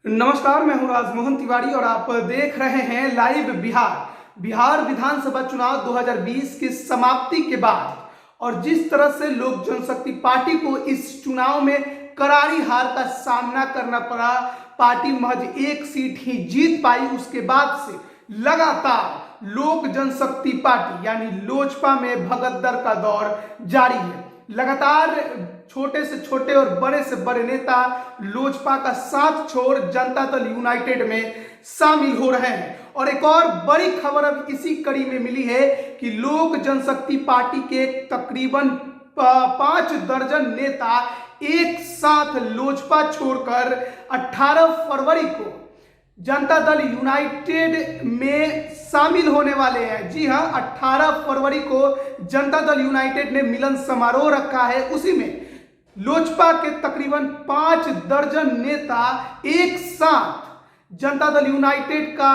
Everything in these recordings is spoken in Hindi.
नमस्कार, मैं हूं राजमोहन तिवारी और आप देख रहे हैं लाइव बिहार विधानसभा चुनाव 2020 की समाप्ति के बाद और जिस तरह से लोक जनशक्ति पार्टी को इस चुनाव में करारी हार का सामना करना पड़ा, पार्टी महज एक सीट ही जीत पाई। उसके बाद से लगातार लोक जनशक्ति पार्टी यानी लोजपा में भगदड़ का दौर जारी है। लगातार छोटे से छोटे और बड़े से बड़े नेता लोजपा का साथ छोड़ जनता दल यूनाइटेड में शामिल हो रहे हैं। और एक और बड़ी खबर अब इसी कड़ी में मिली है कि लोक जनशक्ति पार्टी के तकरीबन 5 दर्जन नेता एक साथ लोजपा छोड़कर 18 फरवरी को जनता दल यूनाइटेड में शामिल होने वाले हैं। जी हां, 18 फरवरी को जनता दल यूनाइटेड ने मिलन समारोह रखा है। उसी में लोजपा के तकरीबन 5 दर्जन नेता एक साथ जनता दल यूनाइटेड का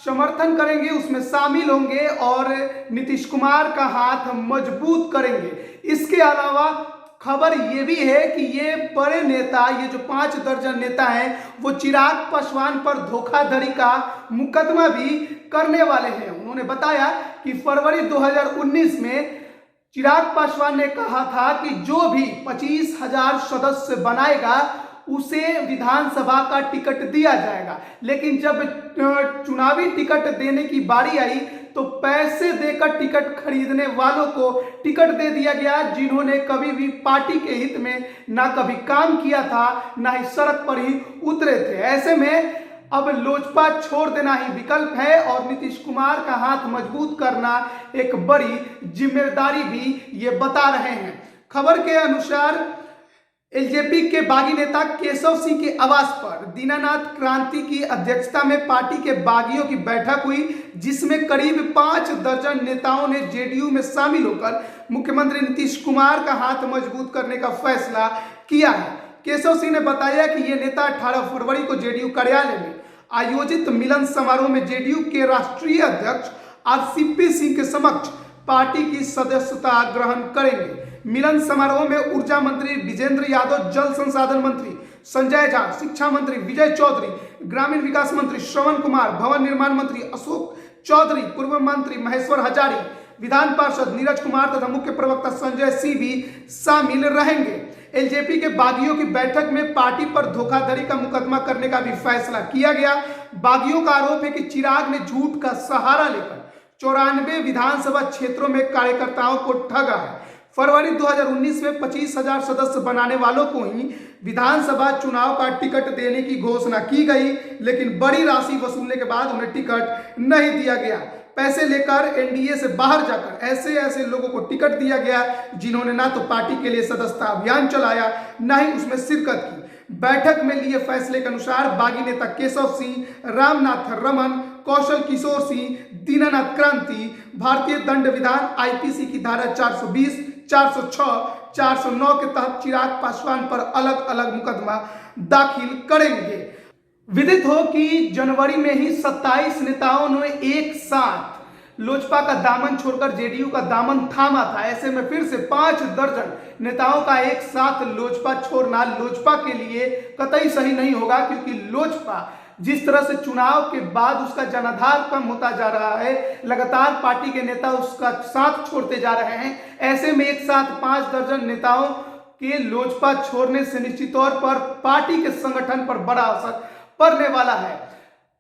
समर्थन करेंगे, उसमें शामिल होंगे और नीतीश कुमार का हाथ मजबूत करेंगे। इसके अलावा खबर ये भी है कि ये बड़े नेता, ये जो 5 दर्जन नेता हैं, वो चिराग पासवान पर धोखाधड़ी का मुकदमा भी करने वाले हैं। उन्होंने बताया कि फरवरी 2019 में चिराग पासवान ने कहा था कि जो भी 25,000 सदस्य बनाएगा उसे विधानसभा का टिकट दिया जाएगा। लेकिन जब चुनावी टिकट देने की बारी आई तो पैसे देकर टिकट खरीदने वालों को टिकट दे दिया गया, जिन्होंने कभी भी पार्टी के हित में ना कभी काम किया था, ना ही सड़क पर ही उतरे थे। ऐसे में अब लोजपा छोड़ देना ही विकल्प है और नीतीश कुमार का हाथ मजबूत करना एक बड़ी जिम्मेदारी भी ये बता रहे हैं। खबर के अनुसार एलजेपी के बागी नेता केशव सिंह के आवास पर दीनानाथ क्रांति की अध्यक्षता में पार्टी के बागियों की बैठक हुई, जिसमें करीब 5 दर्जन नेताओं ने जेडीयू में शामिल होकर मुख्यमंत्री नीतीश कुमार का हाथ मजबूत करने का फैसला किया है। केशव सिंह ने बताया कि ये नेता 18 फरवरी को जेडीयू कार्यालय में आयोजित मिलन समारोह में जेडीयू के राष्ट्रीय अध्यक्ष आरसीपी सिंह के समक्ष पार्टी की सदस्यता ग्रहण करेंगे। मिलन समारोह में ऊर्जा मंत्री विजेंद्र यादव, जल संसाधन मंत्री संजय झा, शिक्षा मंत्री विजय चौधरी, ग्रामीण विकास मंत्री श्रवण कुमार, भवन निर्माण मंत्री अशोक चौधरी, पूर्व मंत्री महेश्वर हजारी, विधान पार्षद नीरज कुमार तथा मुख्य प्रवक्ता संजय सिंह भी शामिल रहेंगे। एलजेपी के बागियों की बैठक में पार्टी पर धोखाधड़ी का मुकदमा करने का भी फैसला किया गया। बागियों का आरोप है कि चिराग ने झूठ का सहारा लेकर 94 विधानसभा क्षेत्रों में कार्यकर्ताओं को ठगा है। फरवरी 2019 में 25,000 सदस्य बनाने वालों को ही विधानसभा चुनाव का टिकट देने की घोषणा की गई, लेकिन बड़ी राशि वसूलने के बाद उन्हें टिकट नहीं दिया गया। पैसे लेकर एनडीए से बाहर जाकर ऐसे लोगों को टिकट दिया गया, जिन्होंने ना तो पार्टी के लिए सदस्यता अभियान चलाया, ना ही उसमें शिरकत की। बैठक में लिए फैसले के अनुसार बागी नेता केशव सिंह, रामनाथ रमन, कौशल किशोर सिंह, दीनानाथ क्रांति भारतीय दंड विधान आईपीसी की धारा 420, 406, 409 के तहत चिराग पासवान पर अलग अलग मुकदमा दाखिल करेंगे। विदित हो कि जनवरी में ही 27 नेताओं ने एक साथ लोजपा का दामन छोड़कर जेडीयू का दामन थामा था। ऐसे में फिर से 5 दर्जन नेताओं का एक साथ लोजपा छोड़ना लोजपा के लिए कतई सही नहीं होगा, क्योंकि लोजपा जिस तरह से चुनाव के बाद उसका जनाधार कम होता जा रहा है, लगातार पार्टी के नेता उसका साथ छोड़ते जा रहे हैं। ऐसे में एक साथ 5 दर्जन नेताओं के लोजपा छोड़ने से निश्चित तौर पर पार्टी के संगठन पर बड़ा असर पड़ने वाला है।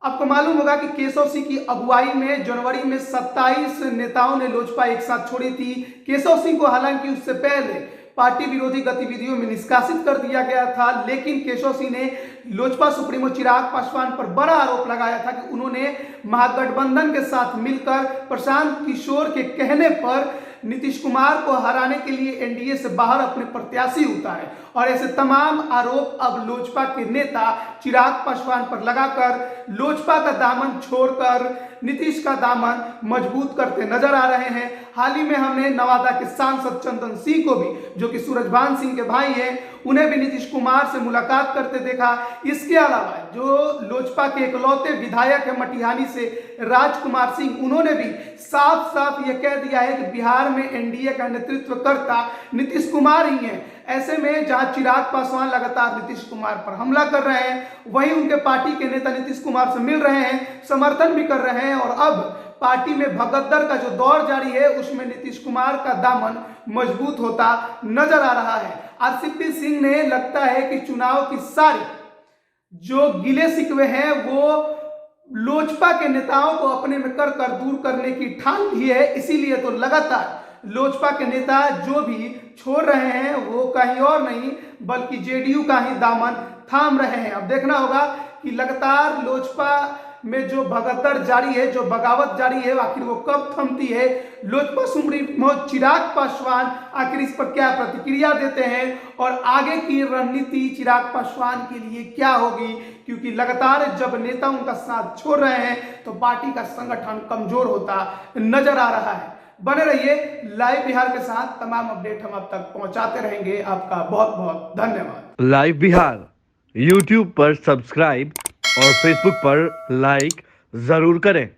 आपको मालूम होगा कि केशव सिंह की अगुवाई में जनवरी में 27 नेताओं ने लोजपा एक साथ छोड़ी थी। केशव सिंह को हालांकि उससे पहले पार्टी विरोधी गतिविधियों में निष्कासित कर दिया गया था, लेकिन केशव सिंह ने लोजपा सुप्रीमो चिराग पासवान पर बड़ा आरोप लगाया था कि उन्होंने महागठबंधन के साथ मिलकर प्रशांत किशोर के कहने पर नीतीश कुमार को हराने के लिए एनडीए से बाहर अपने प्रत्याशी उतारे। और ऐसे तमाम आरोप अब लोजपा के नेता चिराग पासवान पर लगाकर लोजपा का दामन छोड़कर नीतीश का दामन मजबूत करते नजर आ रहे हैं। हाल ही में हमने नवादा के सांसद चंदन सिंह को भी, जो कि सूरजभान सिंह के भाई हैं, उन्हें भी नीतीश कुमार से मुलाकात करते देखा। इसके अलावा जो लोजपा के इकलौते विधायक है मटिहानी से राजकुमार सिंह, उन्होंने भी साफ साफ ये कह दिया है कि बिहार में एनडीए का नेतृत्व करता नीतीश कुमार ही है। ऐसे में जहां चिराग पासवान लगातार नीतीश कुमार पर हमला कर रहे हैं, वहीं उनके पार्टी के नेता नीतीश कुमार से मिल रहे हैं, समर्थन भी कर रहे हैं, और अब पार्टी में भगदड़ का जो दौर जारी है उसमें नीतीश कुमार का दामन मजबूत होता नजर आ रहा है। आरसीपी सिंह ने लगता है कि चुनाव की सारी जो गिले शिकवे हैं वो लोजपा के नेताओं को अपने में कर दूर करने की ठान ली है। इसीलिए तो लगातार लोजपा के नेता जो भी छोड़ रहे हैं वो कहीं और नहीं बल्कि जेडीयू का ही दामन थाम रहे हैं। अब देखना होगा कि लगातार लोजपा में जो भगदड़ जारी है, जो बगावत जारी है, आखिर वो कब थमती है। लोजपा सुप्रीमो चिराग पासवान आखिर इस पर क्या प्रतिक्रिया देते हैं और आगे की रणनीति चिराग पासवान के लिए क्या होगी, क्योंकि लगातार जब नेता उनका साथ छोड़ रहे हैं तो पार्टी का संगठन कमजोर होता नजर आ रहा है। बने रहिए लाइव बिहार के साथ, तमाम अपडेट हम आप तक पहुंचाते रहेंगे। आपका बहुत बहुत धन्यवाद। लाइव बिहार यूट्यूब पर सब्सक्राइब और फेसबुक पर लाइक जरूर करें।